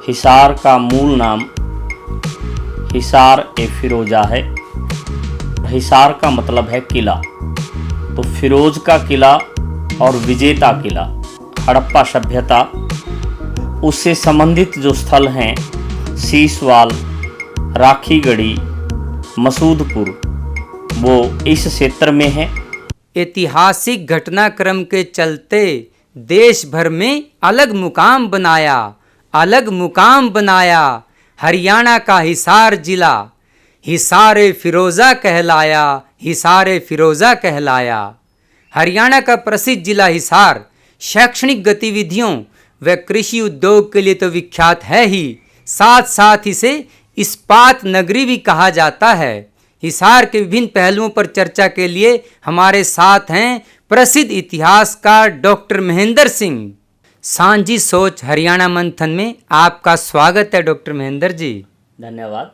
हिसार का मूल नाम हिसार ए फिरोजा है। हिसार का मतलब है किला, तो फिरोज का किला और विजेता किला, हड़प्पा सभ्यता, उससे संबंधित जो स्थल हैं सीसवाल, राखीगढ़ी, मसूदपुर, वो इस क्षेत्र में है। ऐतिहासिक घटनाक्रम के चलते देश भर में अलग मुकाम बनाया। हरियाणा का हिसार जिला हिसार-ए फिरोजा कहलाया। हरियाणा का प्रसिद्ध जिला हिसार शैक्षणिक गतिविधियों व कृषि उद्योग के लिए तो विख्यात है ही, साथ साथ इसे इस्पात नगरी भी कहा जाता है। हिसार के विभिन्न पहलुओं पर चर्चा के लिए हमारे साथ हैं प्रसिद्ध इतिहासकार डॉक्टर महेंद्र सिंह। सांझी सोच हरियाणा मंथन में आपका स्वागत है डॉक्टर महेंद्र जी। धन्यवाद।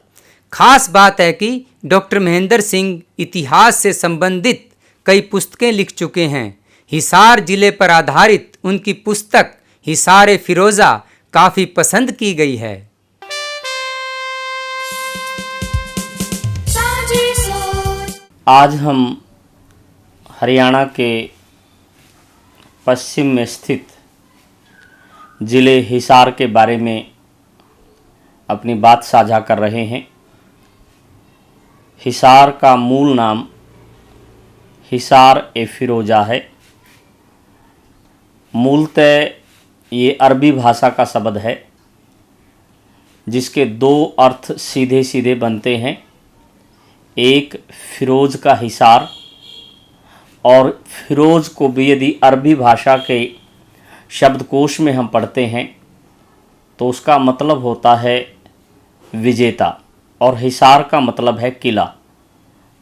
खास बात है कि डॉक्टर महेंद्र सिंह इतिहास से संबंधित कई पुस्तकें लिख चुके हैं। हिसार जिले पर आधारित उनकी पुस्तक हिसार-ए फिरोजा काफ़ी पसंद की गई है। आज हम हरियाणा के पश्चिम में स्थित ज़िले हिसार के बारे में अपनी बात साझा कर रहे हैं। हिसार का मूल नाम हिसार-ए फिरोजा है। मूलतः ये अरबी भाषा का शब्द है जिसके दो अर्थ सीधे सीधे बनते हैं। एक फिरोज का हिसार, और फिरोज को भी यदि अरबी भाषा के शब्दकोश में हम पढ़ते हैं तो उसका मतलब होता है विजेता, और हिसार का मतलब है किला।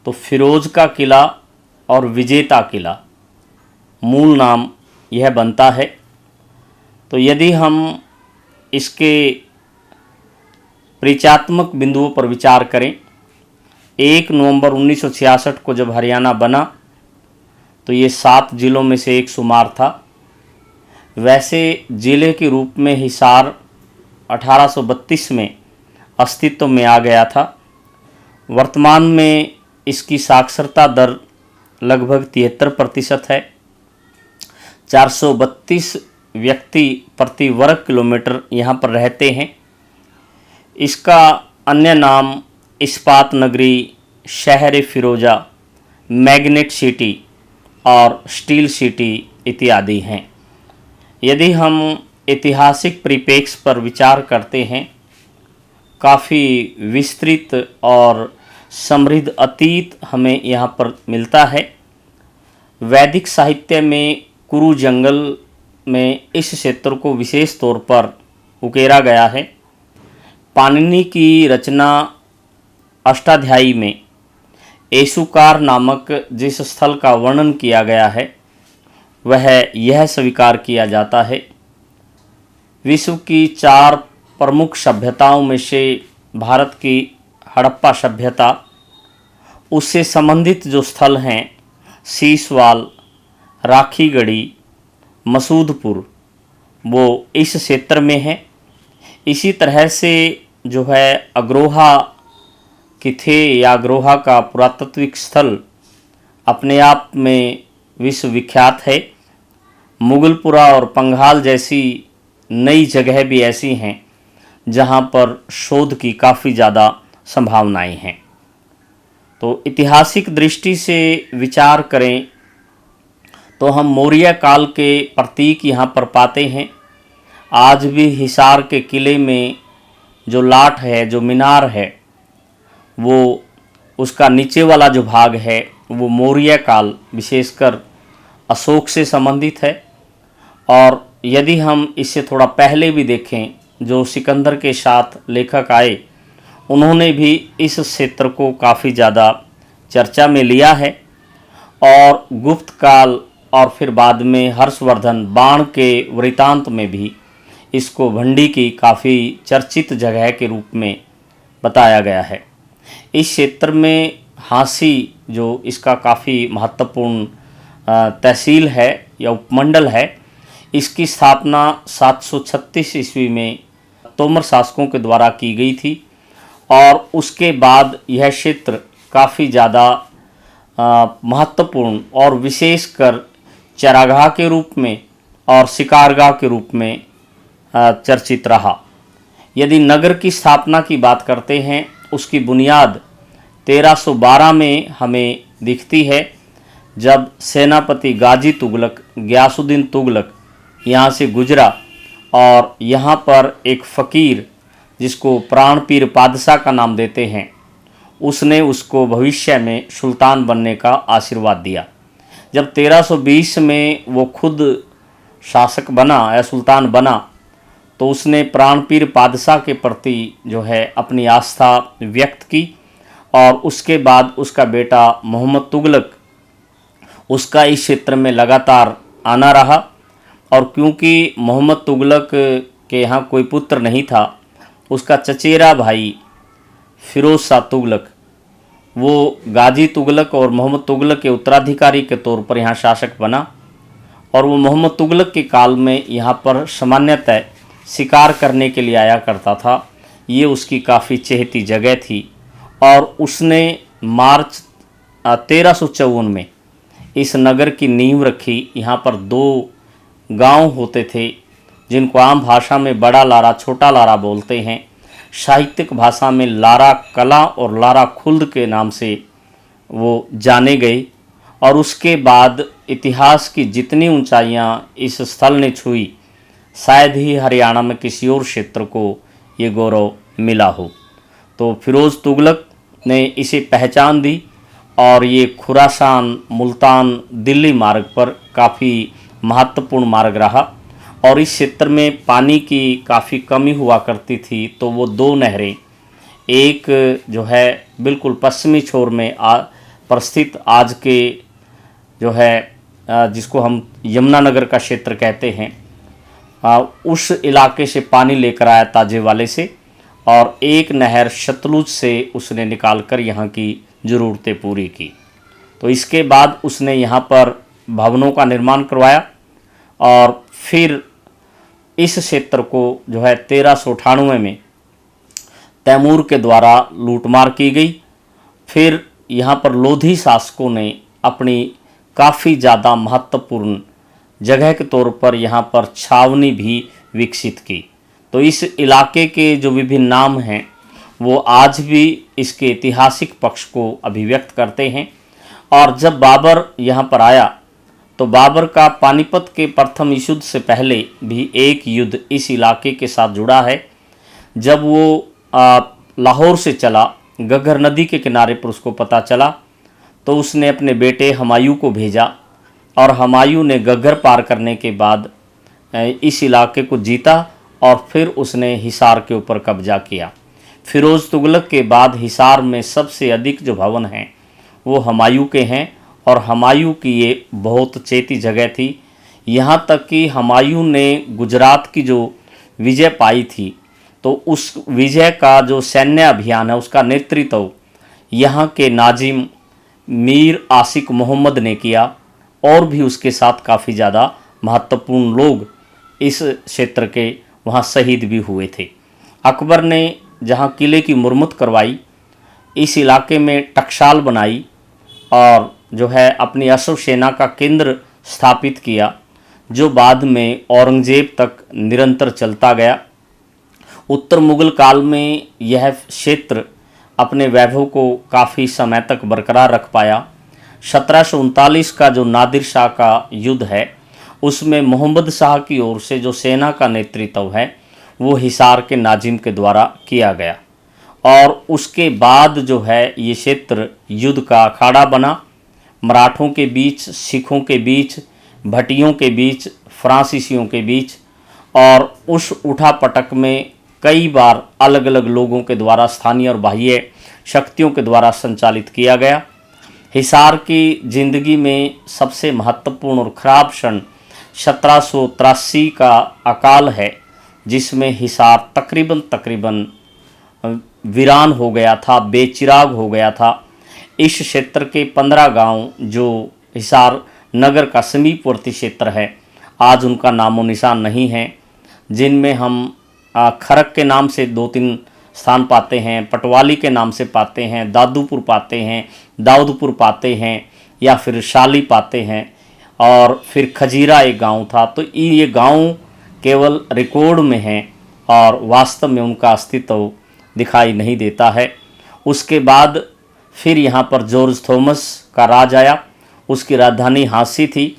तो फिरोज का किला और विजेता किला मूल नाम यह बनता है। तो यदि हम इसके परिचयात्मक बिंदुओं पर विचार करें, 1 नवंबर 1966 को जब हरियाणा बना तो ये 7 जिलों में से एक शुमार था। वैसे जिले के रूप में हिसार 1832 में अस्तित्व में आ गया था। वर्तमान में इसकी साक्षरता दर लगभग 73% है। 432 व्यक्ति प्रति वर्ग किलोमीटर यहाँ पर रहते हैं। इसका अन्य नाम इस्पात नगरी, शहर फिरोजा, मैग्नेट सिटी और स्टील सिटी इत्यादि हैं। यदि हम ऐतिहासिक परिप्रेक्ष्य पर विचार करते हैं, काफ़ी विस्तृत और समृद्ध अतीत हमें यहाँ पर मिलता है। वैदिक साहित्य में कुरु जंगल में इस क्षेत्र को विशेष तौर पर उकेरा गया है। पाणिनि की रचना अष्टाध्यायी में एसुकार नामक जिस स्थल का वर्णन किया गया है वह यह स्वीकार किया जाता है। विश्व की 4 प्रमुख सभ्यताओं में से भारत की हड़प्पा सभ्यता, उससे संबंधित जो स्थल हैं सीसवाल, राखीगढ़ी, मसूदपुर, वो इस क्षेत्र में है। इसी तरह से जो है अग्रोहा किथे या अग्रोहा का पुरातात्विक स्थल अपने आप में विश्वविख्यात है। मुगलपुरा और पंघाल जैसी नई जगह भी ऐसी हैं जहां पर शोध की काफ़ी ज़्यादा संभावनाएं हैं। तो ऐतिहासिक दृष्टि से विचार करें तो हम मौर्य काल के प्रतीक यहाँ पर पाते हैं। आज भी हिसार के किले में जो लाट है, जो मीनार है, वो उसका नीचे वाला जो भाग है वो मौर्य काल विशेषकर अशोक से संबंधित है। और यदि हम इससे थोड़ा पहले भी देखें, जो सिकंदर के साथ लेखक आए उन्होंने भी इस क्षेत्र को काफ़ी ज़्यादा चर्चा में लिया है। और गुप्त काल और फिर बाद में हर्षवर्धन बाण के वृतांत में भी इसको भंडी की काफ़ी चर्चित जगह के रूप में बताया गया है। इस क्षेत्र में हांसी जो इसका काफ़ी महत्वपूर्ण तहसील है या उपमंडल है, इसकी स्थापना 736 ईस्वी में तोमर शासकों के द्वारा की गई थी। और उसके बाद यह क्षेत्र काफ़ी ज़्यादा महत्वपूर्ण और विशेषकर चरागाह के रूप में और शिकारगाह के रूप में चर्चित रहा। यदि नगर की स्थापना की बात करते हैं, उसकी बुनियाद 1312 में हमें दिखती है, जब सेनापति गाजी तुगलक गयासुद्दीन तुगलक यहाँ से गुजरा और यहाँ पर एक फ़कीर जिसको प्राणपीर पादशाह का नाम देते हैं, उसने उसको भविष्य में सुल्तान बनने का आशीर्वाद दिया। जब 1320 में वो खुद शासक बना या सुल्तान बना, तो उसने प्राणपीर पादशाह के प्रति जो है अपनी आस्था व्यक्त की और उसके बाद उसका बेटा मोहम्मद तुगलक उसका इस क्षेत्र में लगातार आना रहा। और क्योंकि मोहम्मद तुगलक के यहाँ कोई पुत्र नहीं था, उसका चचेरा भाई फिरोज शाह तुगलक वो गाजी तुगलक और मोहम्मद तुगलक के उत्तराधिकारी के तौर पर यहाँ शासक बना। और वो मोहम्मद तुगलक के काल में यहाँ पर सामान्यतः शिकार करने के लिए आया करता था। ये उसकी काफ़ी चहेती जगह थी और उसने मार्च 1354 में इस नगर की नींव रखी। यहाँ पर 2 गांव होते थे जिनको आम भाषा में बड़ा लारा छोटा लारा बोलते हैं, साहित्यिक भाषा में लारा कला और लारा खुल्द के नाम से वो जाने गए। और उसके बाद इतिहास की जितनी ऊंचाइयां इस स्थल ने छुई, शायद ही हरियाणा में किसी और क्षेत्र को ये गौरव मिला हो। तो फिरोज़ तुगलक ने इसे पहचान दी और ये खुरासान मुल्तान दिल्ली मार्ग पर काफ़ी महत्वपूर्ण मार्ग रहा। और इस क्षेत्र में पानी की काफ़ी कमी हुआ करती थी, तो वो 2 नहरें, एक जो है बिल्कुल पश्चिमी छोर में पर स्थित आज के जो है जिसको हम यमुनानगर का क्षेत्र कहते हैं, उस इलाके से पानी लेकर आया ताजे वाले से, और एक नहर शतलुज से उसने निकालकर यहाँ की ज़रूरतें पूरी की। तो इसके बाद उसने यहाँ पर भवनों का निर्माण करवाया और फिर इस क्षेत्र को जो है 1398 में तैमूर के द्वारा लूटमार की गई। फिर यहाँ पर लोधी शासकों ने अपनी काफ़ी ज़्यादा महत्वपूर्ण जगह के तौर पर यहाँ पर छावनी भी विकसित की। तो इस इलाके के जो विभिन्न नाम हैं वो आज भी इसके ऐतिहासिक पक्ष को अभिव्यक्त करते हैं। और जब बाबर यहाँ पर आया तो बाबर का पानीपत के प्रथम युद्ध से पहले भी एक युद्ध इस इलाके के साथ जुड़ा है। जब वो लाहौर से चला, गग्गर नदी के किनारे पर उसको पता चला, तो उसने अपने बेटे हुमायूं को भेजा और हुमायूं ने गग्गर पार करने के बाद इस इलाके को जीता और फिर उसने हिसार के ऊपर कब्जा किया। फिरोज़ तुगलक के बाद हिसार में सबसे अधिक जो भवन हैं वो हुमायूं के हैं और हुमायूं की ये बहुत चेती जगह थी। यहाँ तक कि हुमायूं ने गुजरात की जो विजय पाई थी, तो उस विजय का जो सैन्य अभियान है उसका नेतृत्व यहाँ के नाजिम मीर आशिक मोहम्मद ने किया और भी उसके साथ काफ़ी ज़्यादा महत्वपूर्ण लोग इस क्षेत्र के वहाँ शहीद भी हुए थे। अकबर ने जहाँ किले की मुरम्मत करवाई, इस इलाके में टकसाल बनाई और जो है अपनी अश्व सेना का केंद्र स्थापित किया, जो बाद में औरंगजेब तक निरंतर चलता गया। उत्तर मुगल काल में यह क्षेत्र अपने वैभव को काफ़ी समय तक बरकरार रख पाया। 1739 का जो नादिर शाह का युद्ध है उसमें मोहम्मद शाह की ओर से जो सेना का नेतृत्व है वो हिसार के नाजिम के द्वारा किया गया और उसके बाद जो है ये क्षेत्र युद्ध का अखाड़ा बना। मराठों के बीच, सिखों के बीच, भटियों के बीच, फ्रांसीसियों के बीच, और उस उठापटक में कई बार अलग अलग लोगों के द्वारा स्थानीय और बाह्य शक्तियों के द्वारा संचालित किया गया। हिसार की ज़िंदगी में सबसे महत्वपूर्ण और ख़राब क्षण 1783 का अकाल है, जिसमें हिसार तकरीबन वीरान हो गया था, बेचिराग हो गया था। इस क्षेत्र के 15 गांव जो हिसार नगर का समीपवर्ती क्षेत्र है, आज उनका नामो निशान नहीं है, जिनमें हम खरक के नाम से 2-3 स्थान पाते हैं, पटवाली के नाम से पाते हैं, दादूपुर पाते हैं, दाऊदपुर पाते हैं, या फिर शाली पाते हैं, और फिर खजीरा एक गांव था। तो ये गांव केवल रिकॉर्ड में हैं और वास्तव में उनका अस्तित्व दिखाई नहीं देता है। उसके बाद फिर यहाँ पर जॉर्ज थॉमस का राज आया। उसकी राजधानी हांसी थी,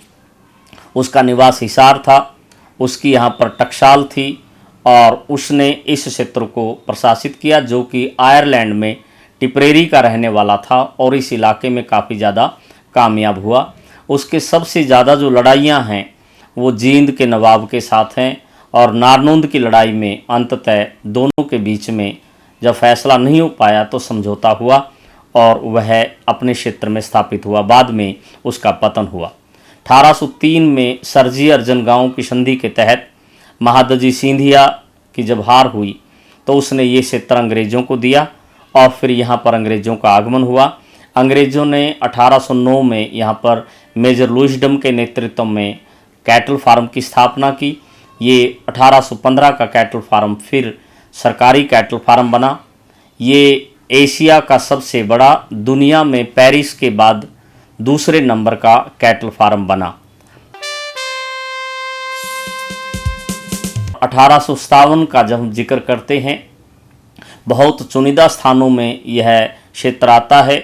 उसका निवास हिसार था, उसकी यहाँ पर टकसाल थी, और उसने इस क्षेत्र को प्रशासित किया, जो कि आयरलैंड में टिपरेरी का रहने वाला था और इस इलाके में काफ़ी ज़्यादा कामयाब हुआ। उसके सबसे ज़्यादा जो लड़ाइयाँ हैं वो जींद के नवाब के साथ हैं, और नारनौंद की लड़ाई में अंततः दोनों के बीच में जब फैसला नहीं हो पाया तो समझौता हुआ और वह अपने क्षेत्र में स्थापित हुआ। बाद में उसका पतन हुआ। 1803 में सरजी अर्जन गांव की संधि के तहत महादजी सिंधिया की जब हार हुई तो उसने ये क्षेत्र अंग्रेज़ों को दिया, और फिर यहाँ पर अंग्रेज़ों का आगमन हुआ। अंग्रेज़ों ने 1809 में यहाँ पर मेजर लुइसडम के नेतृत्व में कैटल फार्म की स्थापना की। ये 1815 का कैटल फार्म फिर सरकारी कैटल फार्म बना। ये एशिया का सबसे बड़ा, दुनिया में पेरिस के बाद दूसरे नंबर का कैटल फार्म बना। 1857 का जब हम जिक्र करते हैं, बहुत चुनिंदा स्थानों में यह क्षेत्र आता है।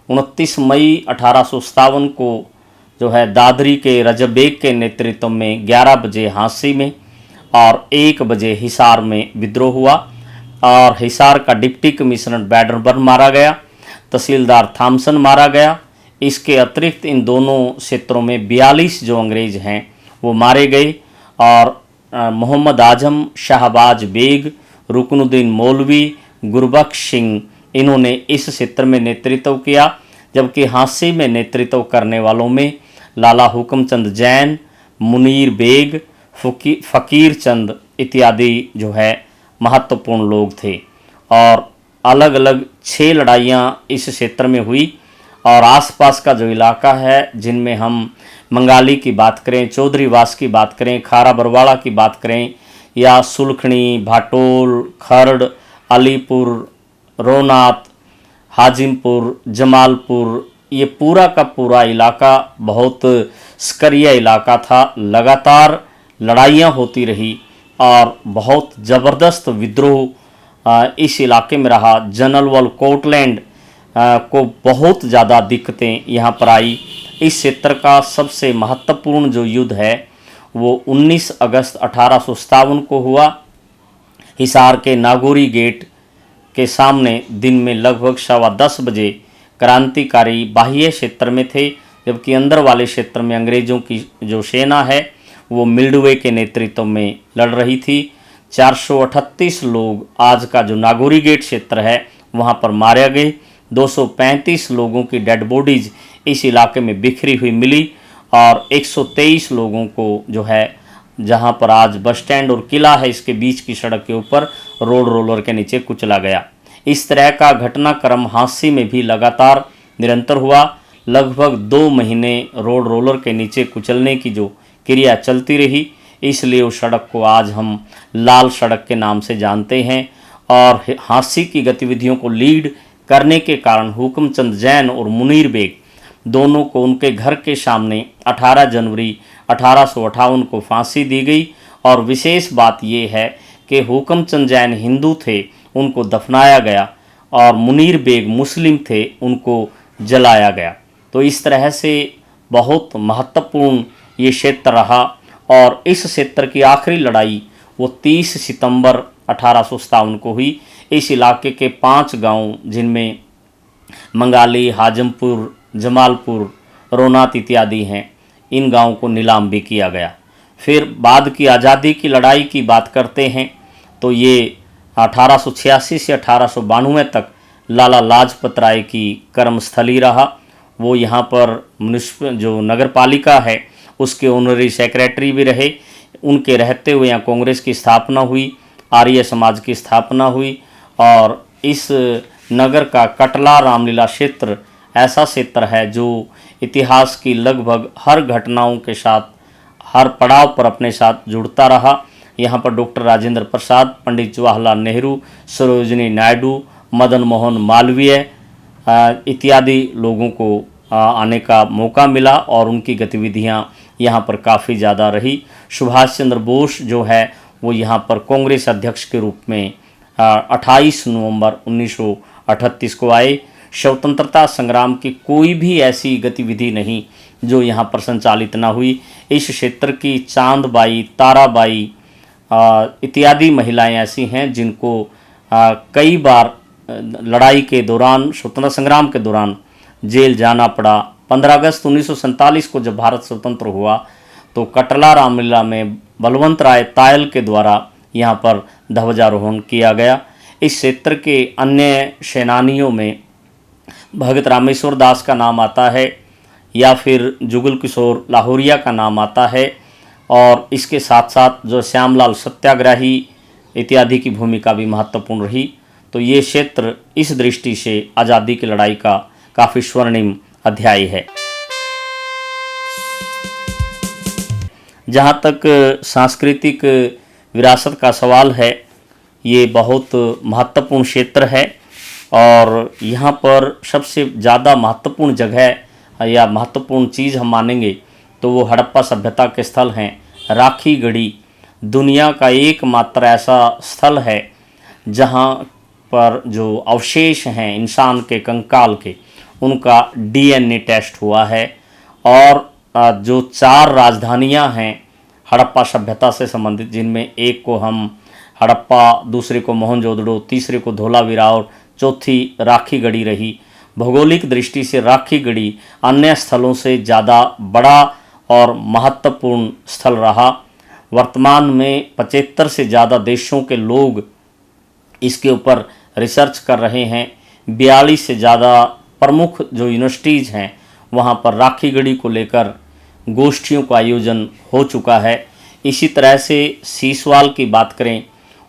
29 मई 1857 को जो है दादरी के रजब बेग के नेतृत्व में 11 बजे हांसी में और 1 बजे हिसार में विद्रोह हुआ, और हिसार का डिप्टी कमिश्नर बैडरबर्न मारा गया, तहसीलदार थॉमसन मारा गया। इसके अतिरिक्त इन दोनों क्षेत्रों में 42 जो अंग्रेज हैं वो मारे गए, और मोहम्मद आजम, शाहबाज बेग, रुकनुद्दीन मौलवी, गुरबख्श सिंह, इन्होंने इस क्षेत्र में नेतृत्व किया। जबकि हांसी में नेतृत्व करने वालों में लाला हुकमचंद जैन, मुनीर बेग, फ़कीर चंद इत्यादि जो है महत्वपूर्ण लोग थे। और अलग अलग 6 लड़ाइयाँ इस क्षेत्र में हुई, और आसपास का जो इलाका है जिनमें हम मंगाली की बात करें, चौधरीवास की बात करें, खारा बरवाड़ा की बात करें, या सुलखनी, भाटोल, खर्ड, अलीपुर, रोनात, हाजिमपुर, जमालपुर, ये पूरा का पूरा इलाका बहुत स्करिया इलाका था। लगातार लड़ाइयाँ होती रही और बहुत ज़बरदस्त विद्रोह इस इलाके में रहा। जनरल कोटलैंड को बहुत ज़्यादा दिक्कतें यहाँ पर आई। इस क्षेत्र का सबसे महत्वपूर्ण जो युद्ध है वो 19 अगस्त 1857 को हुआ। हिसार के नागौरी गेट के सामने दिन में लगभग 10:15 बजे क्रांतिकारी बाह्य क्षेत्र में थे, जबकि अंदर वाले क्षेत्र में अंग्रेज़ों की जो सेना है वो मिल्डवे के नेतृत्व में लड़ रही थी। 438 लोग आज का जो नागौरी गेट क्षेत्र है वहाँ पर मारे गए। 235 लोगों की डेड बॉडीज इस इलाके में बिखरी हुई मिली, और 123 लोगों को जो है जहाँ पर आज बस स्टैंड और किला है इसके बीच की सड़क के ऊपर रोड रोलर के नीचे कुचला गया। इस तरह का घटनाक्रम हांसी में भी लगातार निरंतर हुआ। लगभग 2 महीने रोड रोलर के नीचे कुचलने की जो क्रिया चलती रही, इसलिए उस सड़क को आज हम लाल सड़क के नाम से जानते हैं। और हांसी की गतिविधियों को लीड करने के कारण हुकमचंद जैन और मुनीर बेग दोनों को उनके घर के सामने 18 जनवरी 1858 को फांसी दी गई। और विशेष बात यह है कि हुकमचंद जैन हिंदू थे, उनको दफनाया गया, और मुनीर बेग मुस्लिम थे, उनको जलाया गया। तो इस तरह से बहुत महत्वपूर्ण ये क्षेत्र रहा। और इस क्षेत्र की आखिरी लड़ाई वो 30 सितंबर 1857 को हुई। इस इलाके के 5 गांव जिनमें मंगाली, हाजमपुर, जमालपुर, रोनात इत्यादि हैं, इन गांवों को नीलाम भी किया गया। फिर बाद की आज़ादी की लड़ाई की बात करते हैं तो ये 1886 से 1892 तक लाला लाजपत राय की कर्मस्थली रहा। वो यहाँ पर म्युनिसिपल जो नगर पालिका है उसके ऑनरी सेक्रेटरी भी रहे। उनके रहते हुए यहाँ कांग्रेस की स्थापना हुई, आर्य समाज की स्थापना हुई, और इस नगर का कटला रामलीला क्षेत्र ऐसा क्षेत्र है जो इतिहास की लगभग हर घटनाओं के साथ, हर पड़ाव पर अपने साथ जुड़ता रहा। यहाँ पर डॉक्टर राजेंद्र प्रसाद, पंडित जवाहरलाल नेहरू, सरोजिनी नायडू, मदन मोहन मालवीय इत्यादि लोगों को आने का मौका मिला और उनकी गतिविधियाँ यहाँ पर काफ़ी ज़्यादा रही। सुभाष चंद्र बोस जो है वो यहाँ पर कांग्रेस अध्यक्ष के रूप में 28 नवंबर 1938 को आए। स्वतंत्रता संग्राम की कोई भी ऐसी गतिविधि नहीं जो यहाँ पर संचालित ना हुई। इस क्षेत्र की चांदबाई, ताराबाई इत्यादि महिलाएं ऐसी हैं जिनको कई बार लड़ाई के दौरान, स्वतंत्रता संग्राम के दौरान जेल जाना पड़ा। 15 अगस्त 1947 को जब भारत स्वतंत्र हुआ तो कटला रामलीला में बलवंत राय तायल के द्वारा यहाँ पर ध्वजारोहण किया गया। इस क्षेत्र के अन्य सेनानियों में भगत रामेश्वर दास का नाम आता है या फिर जुगल किशोर लाहौरिया का नाम आता है, और इसके साथ साथ जो श्यामलाल सत्याग्रही इत्यादि की भूमिका भी महत्वपूर्ण रही। तो ये क्षेत्र इस दृष्टि से आज़ादी की लड़ाई का काफ़ी स्वर्णिम अध्याय है। जहाँ तक सांस्कृतिक विरासत का सवाल है, ये बहुत महत्वपूर्ण क्षेत्र है और यहाँ पर सबसे ज़्यादा महत्वपूर्ण जगह या महत्वपूर्ण चीज़ हम मानेंगे तो वो हड़प्पा सभ्यता के स्थल हैं। राखी गढ़ी दुनिया का एकमात्र ऐसा स्थल है जहाँ पर जो अवशेष हैं इंसान के कंकाल के, उनका DNA टेस्ट हुआ है और जो 4 राजधानियां हैं हड़प्पा सभ्यता से संबंधित, जिनमें एक को हम हड़प्पा, दूसरे को मोहनजोदड़ो, तीसरे को धोलावीरा और चौथी राखी गढ़ी रही। भौगोलिक दृष्टि से राखी गढ़ी अन्य स्थलों से ज़्यादा बड़ा और महत्वपूर्ण स्थल रहा। वर्तमान में 75 से ज़्यादा देशों के लोग इसके ऊपर रिसर्च कर रहे हैं। 42 से ज़्यादा प्रमुख जो यूनिवर्सिटीज़ हैं वहाँ पर राखी गढ़ी को लेकर गोष्ठियों का आयोजन हो चुका है। इसी तरह से सीसवाल की बात करें,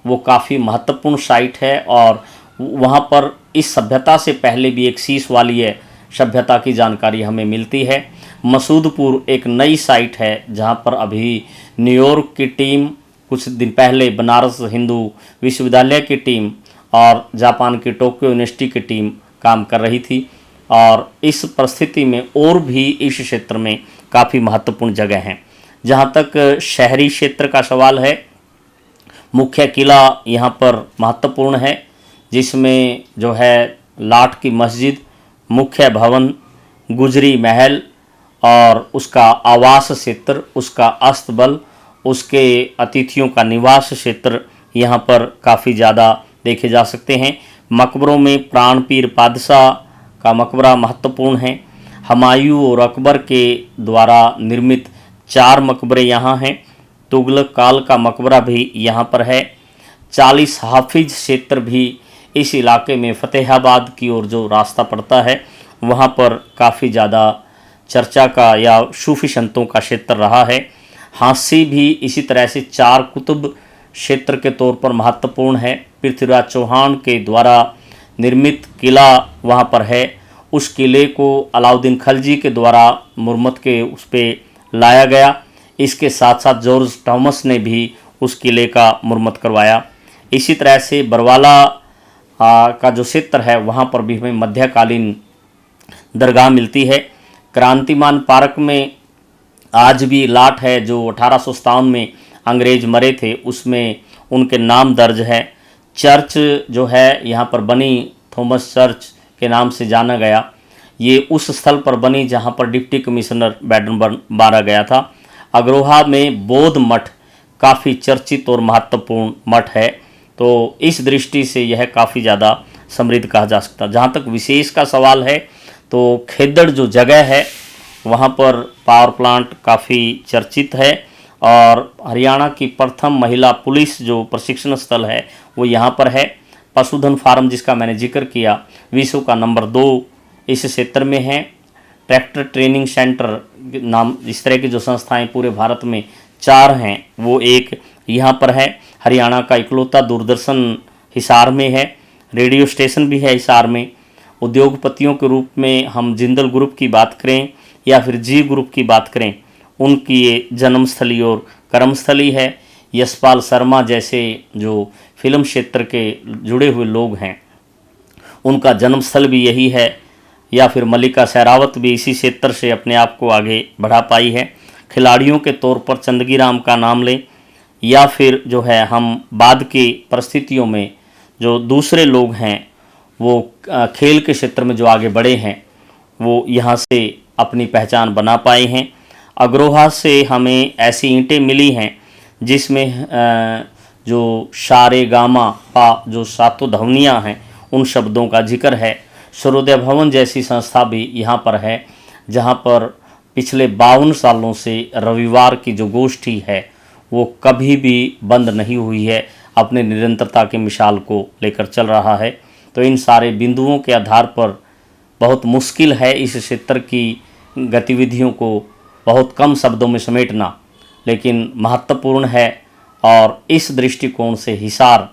वो काफ़ी महत्वपूर्ण साइट है और वहाँ पर इस सभ्यता से पहले भी एक सीसवालीय सभ्यता की जानकारी हमें मिलती है। मसूदपुर एक नई साइट है जहाँ पर अभी न्यूयॉर्क की टीम, कुछ दिन पहले बनारस हिंदू विश्वविद्यालय की टीम और जापान की टोक्यो यूनिवर्सिटी की टीम काम कर रही थी। और इस परिस्थिति में और भी इस क्षेत्र में काफ़ी महत्वपूर्ण जगह हैं। जहाँ तक शहरी क्षेत्र का सवाल है, मुख्य किला यहाँ पर महत्वपूर्ण है, जिसमें जो है लाट की मस्जिद, मुख्य भवन, गुजरी महल और उसका आवास क्षेत्र, उसका अस्तबल, उसके अतिथियों का निवास क्षेत्र यहाँ पर काफ़ी ज़्यादा देखे जा सकते हैं। मकबरों में प्राणपीर बादशाह का मकबरा महत्वपूर्ण है। हुमायूं और अकबर के द्वारा निर्मित 4 मकबरे यहाँ हैं। तुगलक काल का मकबरा भी यहाँ पर है। 40 हाफिज क्षेत्र भी इस इलाके में फतेहाबाद की ओर जो रास्ता पड़ता है वहाँ पर काफ़ी ज़्यादा चर्चा का या सूफी संतों का क्षेत्र रहा है। हाँसी भी इसी तरह से 4 कुतुब क्षेत्र के तौर पर महत्वपूर्ण है। पृथ्वीराज चौहान के द्वारा निर्मित किला वहाँ पर है। उस किले को अलाउद्दीन खलजी के द्वारा मुरम्मत के उस पर लाया गया। इसके साथ साथ जॉर्ज थॉमस ने भी उस किले का मुरम्मत करवाया। इसी तरह से बरवाला का जो क्षेत्र है वहाँ पर भी हमें मध्यकालीन दरगाह मिलती है। क्रांतिमान पार्क में आज भी लाट है जो 1857 में अंग्रेज मरे थे, उसमें उनके नाम दर्ज है। चर्च जो है यहाँ पर बनी, थॉमस चर्च के नाम से जाना गया। ये उस स्थल पर बनी जहाँ पर डिप्टी कमिश्नर बैडन मारा गया था। अग्रोहा में बौद्ध मठ काफ़ी चर्चित और महत्वपूर्ण मठ है, तो इस दृष्टि से यह काफ़ी ज़्यादा समृद्ध कहा जा सकता है। जहाँ तक विशेष का सवाल है तो खेदड़ जो जगह है वहाँ पर पावर प्लांट काफ़ी चर्चित है और हरियाणा की प्रथम महिला पुलिस जो प्रशिक्षण स्थल है वो यहाँ पर है। पशुधन फार्म जिसका मैंने जिक्र किया विश्व का नंबर 2 इस क्षेत्र में है। ट्रैक्टर ट्रेनिंग सेंटर नाम इस तरह की जो संस्थाएं पूरे भारत में 4 हैं वो एक यहाँ पर है। हरियाणा का इकलौता दूरदर्शन हिसार में है। रेडियो स्टेशन भी है हिसार में। उद्योगपतियों के रूप में हम जिंदल ग्रुप की बात करें या फिर जी ग्रुप की बात करें, उनकी ये जन्मस्थली और कर्मस्थली है। यशपाल शर्मा जैसे जो फिल्म क्षेत्र के जुड़े हुए लोग हैं उनका जन्मस्थल भी यही है, या फिर मल्लिका शेरावत भी इसी क्षेत्र से अपने आप को आगे बढ़ा पाई है। खिलाड़ियों के तौर पर चंदगी राम का नाम लें, या फिर जो है हम बाद की परिस्थितियों में जो दूसरे लोग हैं वो खेल के क्षेत्र में जो आगे बढ़े हैं वो यहाँ से अपनी पहचान बना पाए हैं। अग्रोहा से हमें ऐसी ईंटें मिली हैं जिसमें जो शारे गामा पा जो सातों ध्वनियाँ हैं उन शब्दों का जिक्र है। सूर्योदय भवन जैसी संस्था भी यहाँ पर है, जहाँ पर पिछले 52 सालों से रविवार की जो गोष्ठी है वो कभी भी बंद नहीं हुई है, अपने निरंतरता की मिसाल को लेकर चल रहा है। तो इन सारे बिंदुओं के आधार पर बहुत मुश्किल है इस क्षेत्र की गतिविधियों को बहुत कम शब्दों में समेटना, लेकिन महत्वपूर्ण है। और इस दृष्टिकोण से हिसार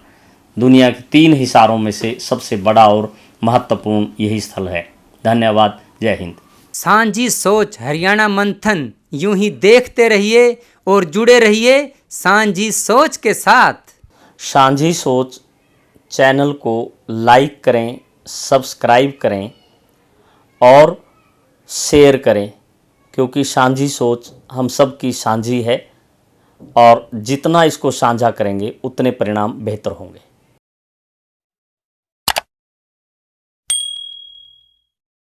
दुनिया के 3 हिसारों में से सबसे बड़ा और महत्वपूर्ण यही स्थल है। धन्यवाद। जय हिंद। सांझी सोच हरियाणा मंथन यूं ही देखते रहिए और जुड़े रहिए सांझी सोच के साथ। सांझी सोच चैनल को लाइक करें, सब्सक्राइब करें और शेयर करें, क्योंकि सांझी सोच हम सब की सांझी है और जितना इसको साझा करेंगे उतने परिणाम बेहतर होंगे।